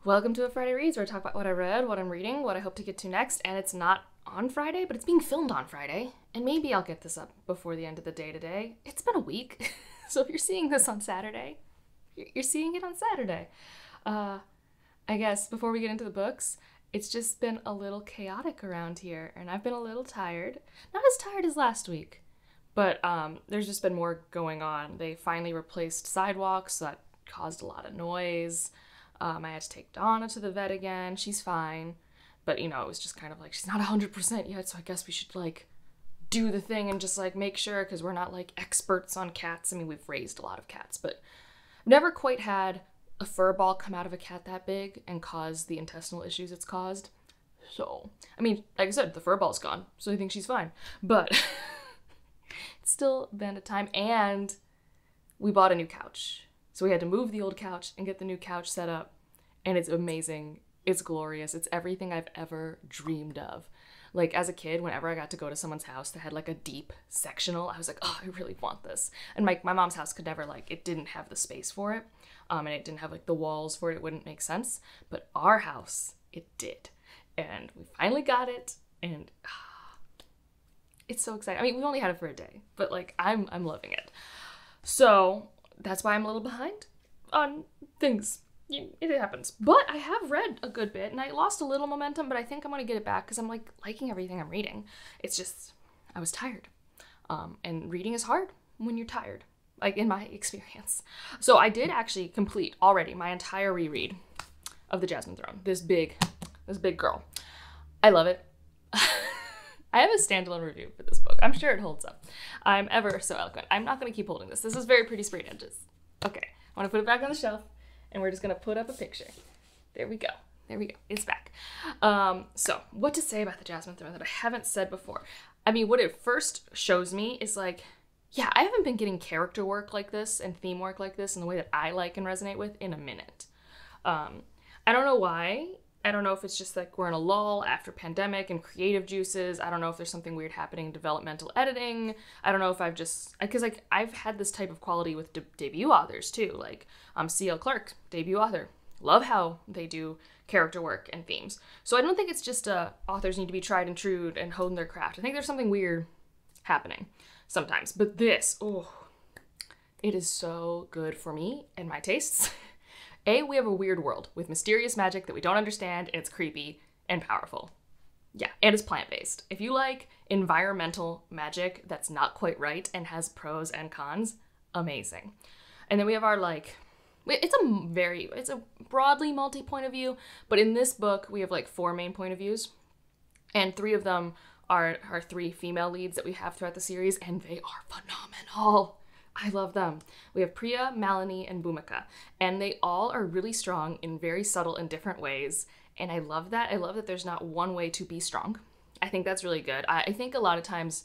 Welcome to A Friday Reads, where I talk about what I read, what I'm reading, what I hope to get to next, and it's not on Friday, but it's being filmed on Friday, and maybe I'll get this up before the end of the day today. It's been a week, so if you're seeing this on Saturday, you're seeing it on Saturday. I guess before we get into the books, it's just been a little chaotic around here, and I've been a little tired. Not as tired as last week, but there's just been more going on. They finally replaced sidewalks, so that caused a lot of noise. I had to take Donna to the vet again. She's fine. But, it was just kind of like, she's not 100% yet, so I guess we should, do the thing and just, make sure, because we're not, experts on cats. I mean, we've raised a lot of cats, but never quite had a fur ball come out of a cat that big and cause the intestinal issues it's caused. So, I mean, like I said, the fur ball's gone, so I think she's fine. But it's still been a time, and we bought a new couch. So we had to move the old couch and get the new couch set up, and it's amazing. It's glorious. It's everything I've ever dreamed of. As a kid, whenever I got to go to someone's house that had, a deep sectional, I was like, oh, I really want this. And my mom's house could never, it didn't have the space for it, and it didn't have, the walls for it. It wouldn't make sense. But our house, it did. And we finally got it, and it's so exciting. I mean, we only had it for a day, but, I'm loving it. So that's why I'm a little behind on things. It happens. But I have read a good bit, and I lost a little momentum, but I think I'm going to get it back because I'm, liking everything I'm reading. It's just, I was tired. And reading is hard when you're tired, in my experience. So I did actually complete already my entire reread of The Jasmine Throne. This big girl. I love it. I have a standalone review for this book. I'm sure it holds up. I'm ever so eloquent. I'm not going to keep holding this. This is very pretty sprayed edges. Okay, I want to put it back on the shelf, and we're just going to put up a picture. There we go. There we go. It's back. So, what to say about The Jasmine Throne that I haven't said before? I mean, what it first shows me is, yeah, I haven't been getting character work like this and theme work like this in the way that I like and resonate with in a minute. I don't know why. I don't know if it's just we're in a lull after pandemic and creative juices. I don't know if there's something weird happening in developmental editing. I don't know if I've just, because I've had this type of quality with debut authors too. C.L. Clarke, debut author. Love how they do character work and themes. So I don't think it's just authors need to be tried and true and hone their craft. I think there's something weird happening sometimes. But this, it is so good for me and my tastes. We have a weird world with mysterious magic that we don't understand, and it's creepy and powerful. Yeah, and it's plant-based. If you like environmental magic that's not quite right and has pros and cons, amazing. And then we have our, it's a broadly multi-point of view, but in this book, we have, 4 main point of views, and 3 of them are 3 female leads that we have throughout the series, and they are phenomenal. I love them. We have Priya, Malini, and Bhumika, and they all are really strong in very subtle and different ways, and I love that. I love that there's not one way to be strong. I think that's really good. I think a lot of times,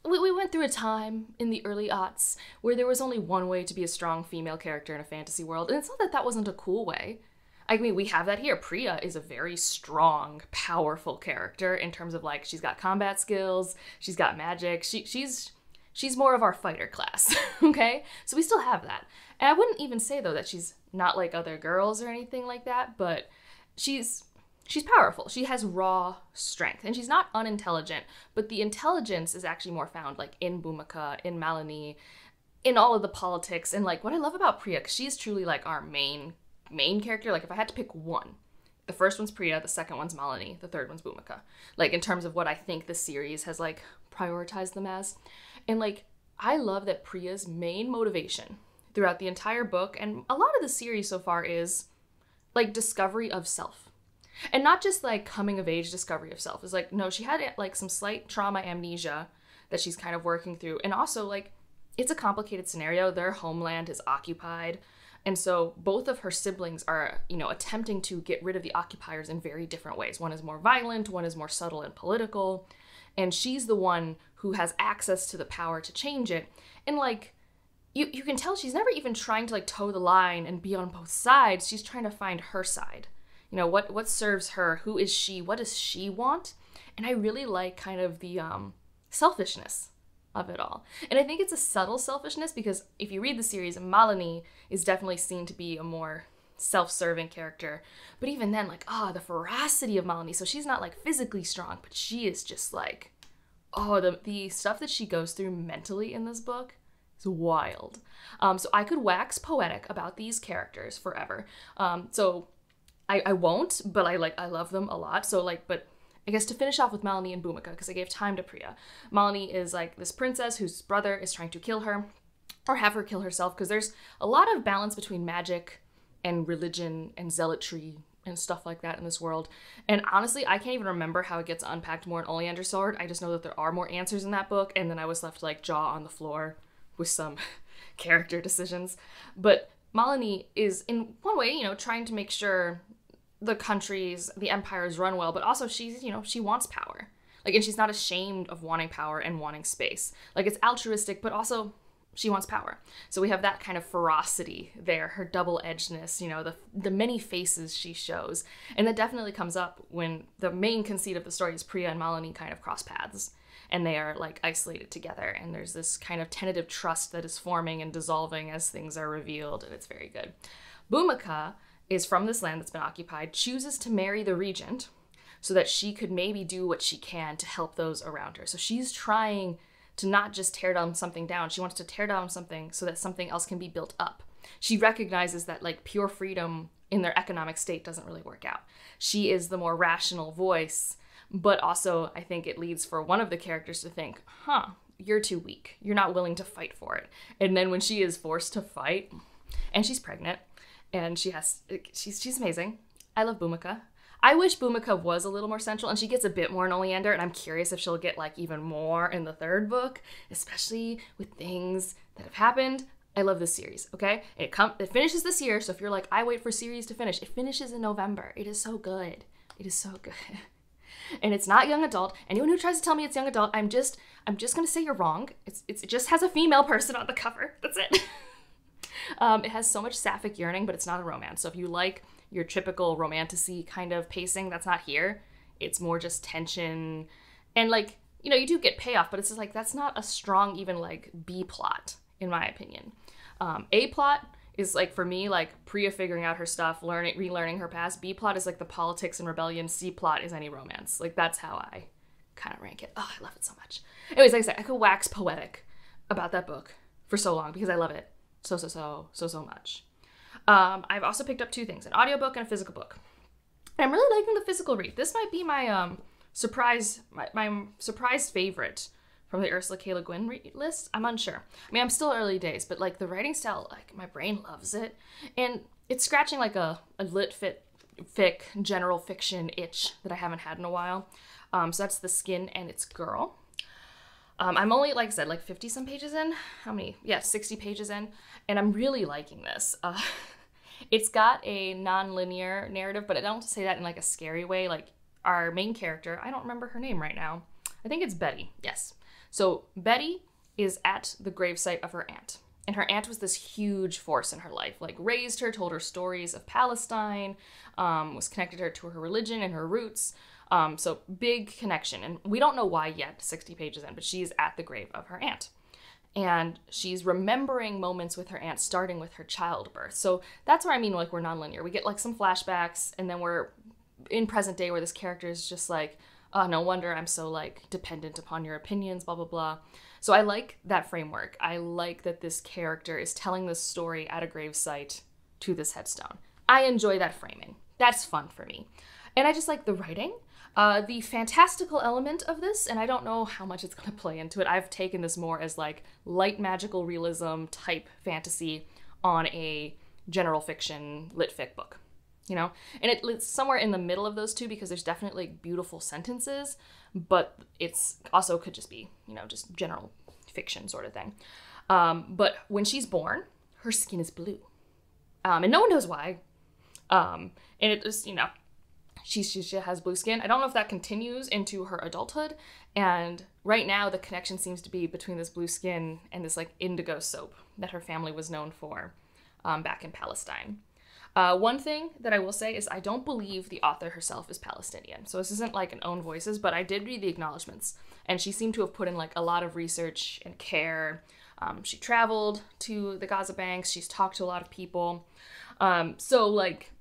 we went through a time in the early aughts where there was only one way to be a strong female character in a fantasy world, and it's not that that wasn't a cool way. I mean, we have that here. Priya is a very strong, powerful character in terms of, she's got combat skills, she's got magic, She's more of our fighter class, okay? So we still have that. And I wouldn't even say, though, that she's not like other girls or anything like that, but she's powerful. She has raw strength, and she's not unintelligent, but the intelligence is actually more found, in Bhumika, in Malini, in all of the politics, and, what I love about Priya, because she's truly, our main character. If I had to pick one, the first one's Priya, the second one's Malini, the third one's Bhumika. In terms of what I think the series has, prioritized them as. And, I love that Priya's main motivation throughout the entire book, and a lot of the series so far, is, discovery of self. And not just, coming-of-age discovery of self. It's no, she had, some slight trauma amnesia that she's kind of working through. And also, it's a complicated scenario. Their homeland is occupied. And so both of her siblings are, attempting to get rid of the occupiers in very different ways. One is more violent, one is more subtle and political. And she's the one who has access to the power to change it. And, you can tell she's never even trying to, toe the line and be on both sides. She's trying to find her side. What serves her? Who is she? What does she want? And I really like kind of the selfishness of it all. And I think it's a subtle selfishness because if you read the series, Malini is definitely seen to be a more self-serving character. But even then, like, the ferocity of Malini. So she's not, like, physically strong, but she is just, like, the stuff that she goes through mentally in this book is wild. So I could wax poetic about these characters forever. So I won't, but I love them a lot. So, like, but I guess to finish off with Malini and Bhumika, because I gave time to Priya. Malini is, like, this princess whose brother is trying to kill her, or have her kill herself, because there's a lot of balance between magic and religion and zealotry and stuff like that in this world. And honestly, I can't even remember how it gets unpacked more in Oleander Sword. I just know that there are more answers in that book, and then I was left, like, jaw on the floor with some character decisions. But Malini is, in one way, you know, trying to make sure the empires run well, but also she's, you know, she wants power. Like, and she's not ashamed of wanting power and wanting space. Like, it's altruistic, but also she wants power. So we have that kind of ferocity there, her double-edgedness, you know, the many faces she shows. And that definitely comes up when the main conceit of the story is Priya and Malini kind of cross paths. And they are, like, isolated together. And there's this kind of tentative trust that is forming and dissolving as things are revealed. And it's very good. Bhumika is from this land that's been occupied, chooses to marry the regent so that she could maybe do what she can to help those around her. So she's trying to not just tear down something down. She wants to tear down something so that something else can be built up. She recognizes that, like, pure freedom in their economic state doesn't really work out. She is the more rational voice, but also I think it leads for one of the characters to think, you're too weak. You're not willing to fight for it. And then when she is forced to fight, and she's pregnant, and she's amazing. I love Bhumika. I wish Bhumika was a little more central, and she gets a bit more in Oleander, and I'm curious if she'll get, like, even more in the third book, especially with things that have happened. I love this series, okay? It finishes this year, so if you're like, I wait for series to finish, it finishes in November. It is so good. It is so good. And it's not young adult. Anyone who tries to tell me it's young adult, I'm just gonna say you're wrong. It just has a female person on the cover. That's it. It has so much sapphic yearning, but it's not a romance. So if you like your typical romantasy kind of pacing, that's not here. It's more just tension. And, like, you know, you do get payoff, but it's just like, that's not a strong, even, like, B plot, in my opinion. A plot is, like, for me, like, Priya figuring out her stuff, relearning her past. B plot is, like, the politics and rebellion. C plot is any romance. Like, that's how I kind of rank it. Oh, I love it so much. Anyways, like I said, I could wax poetic about that book for so long because I love it so much. I've also picked up two things, an audiobook and a physical book. And I'm really liking the physical read. This might be my surprise favorite from the Ursula K. Le Guin list. I'm unsure. I mean, I'm still early days, but, like, the writing style, like, my brain loves it. And it's scratching, like, a fic, general fiction itch that I haven't had in a while. So that's The Skin and Its Girl. I'm only, like I said, like 50-some pages in. How many? Yeah, 60 pages in. And I'm really liking this. It's got a non-linear narrative, but I don't say that in, like, a scary way. Like, our main character, I don't remember her name right now. I think it's Betty. Yes. So Betty is at the gravesite of her aunt. And her aunt was this huge force in her life. Like, raised her, told her stories of Palestine, was connected her to her religion and her roots. So big connection. And we don't know why yet, 60 pages in, but she's at the grave of her aunt. And she's remembering moments with her aunt, starting with her childbirth. So that's where I mean, like, we're nonlinear. We get, like, some flashbacks, and then we're in present day where this character is just like, oh, no wonder I'm so, like, dependent upon your opinions, blah, blah, blah. So I like that framework. I like that this character is telling this story at a gravesite to this headstone. I enjoy that framing. That's fun for me. And I just like the writing. The fantastical element of this, and I don't know how much it's going to play into it. I've taken this more as, like, light magical realism type fantasy on a general fiction lit fic book, you know? And it's somewhere in the middle of those two because there's definitely beautiful sentences, but it's also could just be, you know, just general fiction sort of thing. But when she's born, her skin is blue. And no one knows why. And it just, you know, she has blue skin. I don't know if that continues into her adulthood. And right now the connection seems to be between this blue skin and this, like, indigo soap that her family was known for back in Palestine. One thing that I will say is I don't believe the author herself is Palestinian. So this isn't, like, an own voices, but I did read the acknowledgments. And she seemed to have put in, like, a lot of research and care. She traveled to the Gaza banks. She's talked to a lot of people. So like,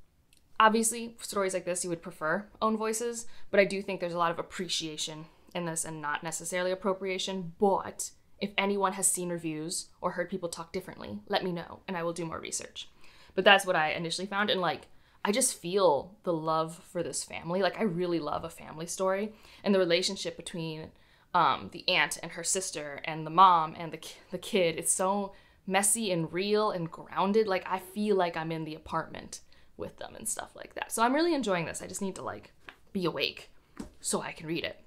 obviously stories like this you would prefer own voices, but I do think there's a lot of appreciation in this and not necessarily appropriation. But if anyone has seen reviews or heard people talk differently, let me know and I will do more research. But that's what I initially found, and like, I just feel the love for this family. Like, I really love a family story, and the relationship between the aunt and her sister and the mom and the kid, it's so messy and real and grounded. Like, I feel like I'm in the apartment with them and stuff like that. So I'm really enjoying this. I just need to like be awake so I can read it.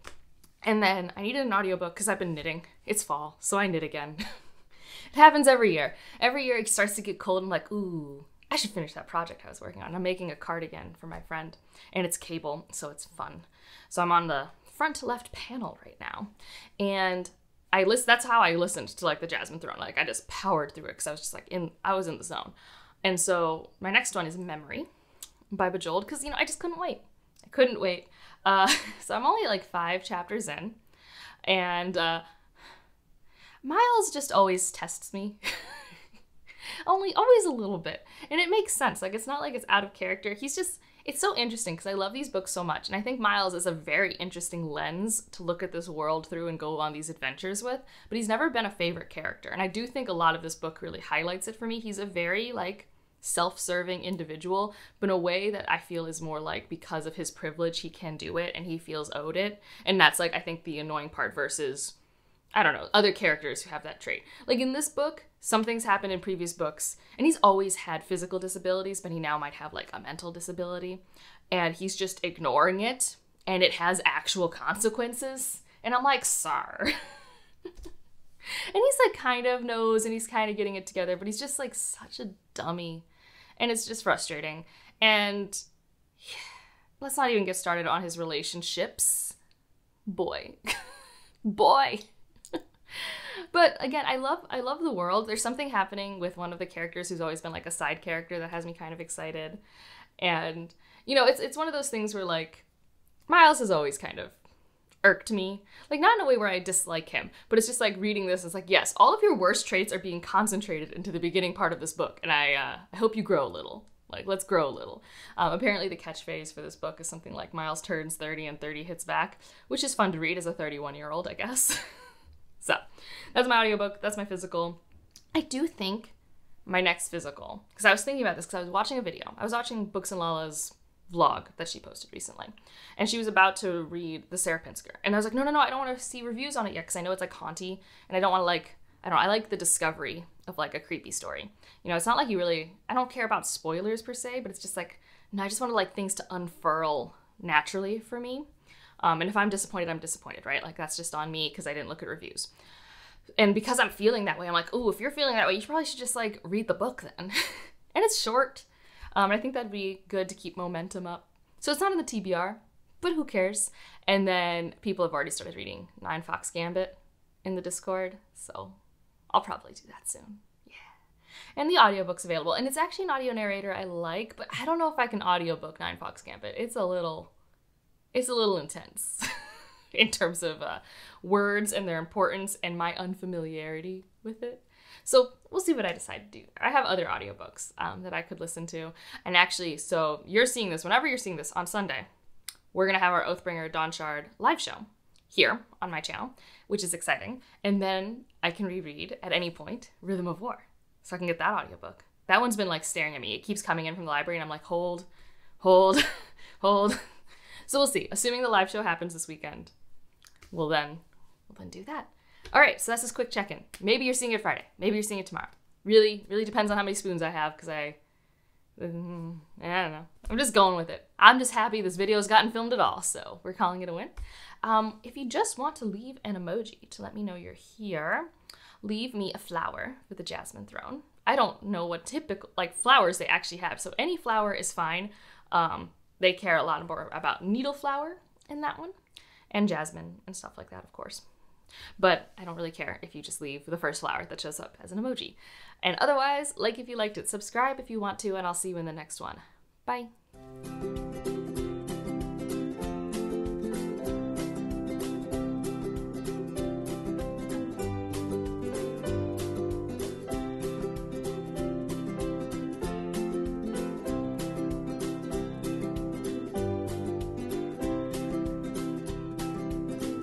And then I needed an audiobook because I've been knitting. It's fall, so I knit again. It happens every year. Every year it starts to get cold and I'm like, ooh, I should finish that project I was working on. I'm making a cardigan for my friend, and it's cable, so it's fun. So I'm on the front left panel right now, and that's how I listened to like the Jasmine Throne. Like, I just powered through it because I was just like I was in the zone. And so my next one is Memory by Bejeweled, because, you know, I just couldn't wait. I couldn't wait. So I'm only like 5 chapters in, and Miles just always tests me. Always a little bit. And it makes sense. Like, it's not like it's out of character. It's so interesting because I love these books so much. And I think Miles is a very interesting lens to look at this world through and go on these adventures with. But he's never been a favorite character. And I do think a lot of this book really highlights it for me. He's a very, like, self-serving individual, but in a way that I feel is more like, because of his privilege, he can do it and he feels owed it. And that's, like, I think the annoying part versus, I don't know, other characters who have that trait. Like, in this book, some things happened in previous books, and he's always had physical disabilities, but he now might have like a mental disability, and he's just ignoring it, and it has actual consequences. And I'm like, sir. And he's like kind of knows, and he's kind of getting it together, but he's just like such a dummy, and it's just frustrating. And yeah, let's not even get started on his relationships. Boy. Boy. But again, I love the world. There's something happening with one of the characters who's always been like a side character that has me kind of excited. And, you know, it's one of those things where, like, Miles has always kind of irked me. Like, not in a way where I dislike him, but it's just like reading this, it's like, yes, all of your worst traits are being concentrated into the beginning part of this book, and I hope you grow a little. Like, let's grow a little. Apparently the catchphrase for this book is something like Miles turns 30 and 30 hits back, which is fun to read as a 31-year-old, I guess. So, that's my audiobook, that's my physical. I do think my next physical, because I was thinking about this because I was watching a video. I was watching Books and Lala's vlog that she posted recently, and she was about to read The Sarah Pinsker. And I was like, no, I don't want to see reviews on it yet because I know it's like haunty, and I don't want to like, I like the discovery of like a creepy story. You know, it's not like I don't care about spoilers per se, but it's just like, no, I just want to like things to unfurl naturally for me. And if I'm disappointed, I'm disappointed, right? Like, that's just on me because I didn't look at reviews. And because I'm feeling that way, I'm like, ooh, if you're feeling that way, you probably should just, like, read the book then. And it's short. And I think that'd be good to keep momentum up. So it's not in the TBR, but who cares? And then people have already started reading 9 Fox Gambit in the Discord, so I'll probably do that soon. Yeah. And the audiobook's available. And it's actually an audio narrator I like, but I don't know if I can audiobook 9 Fox Gambit. It's a little intense in terms of words and their importance and my unfamiliarity with it. So we'll see what I decide to do. I have other audiobooks that I could listen to. And actually, so you're seeing this, whenever you're seeing this on Sunday, we're going to have our Oathbringer Dawn Shard live show here on my channel, which is exciting. And then I can reread at any point Rhythm of War. So I can get that audiobook. That one's been like staring at me. It keeps coming in from the library and I'm like, hold. So we'll see. Assuming the live show happens this weekend, we'll then do that. All right, so that's this quick check-in. Maybe you're seeing it Friday. Maybe you're seeing it tomorrow. Really depends on how many spoons I have, because I don't know. I'm just going with it. I'm just happy this video's gotten filmed at all, so we're calling it a win. If you just want to leave an emoji to let me know you're here, leave me a flower for the Jasmine Throne. I don't know what typical, like, flowers they actually have, so any flower is fine. They care a lot more about needle flower in that one, and jasmine and stuff like that, of course. But I don't really care if you just leave the first flower that shows up as an emoji. And otherwise, like if you liked it, subscribe if you want to, and I'll see you in the next one. Bye.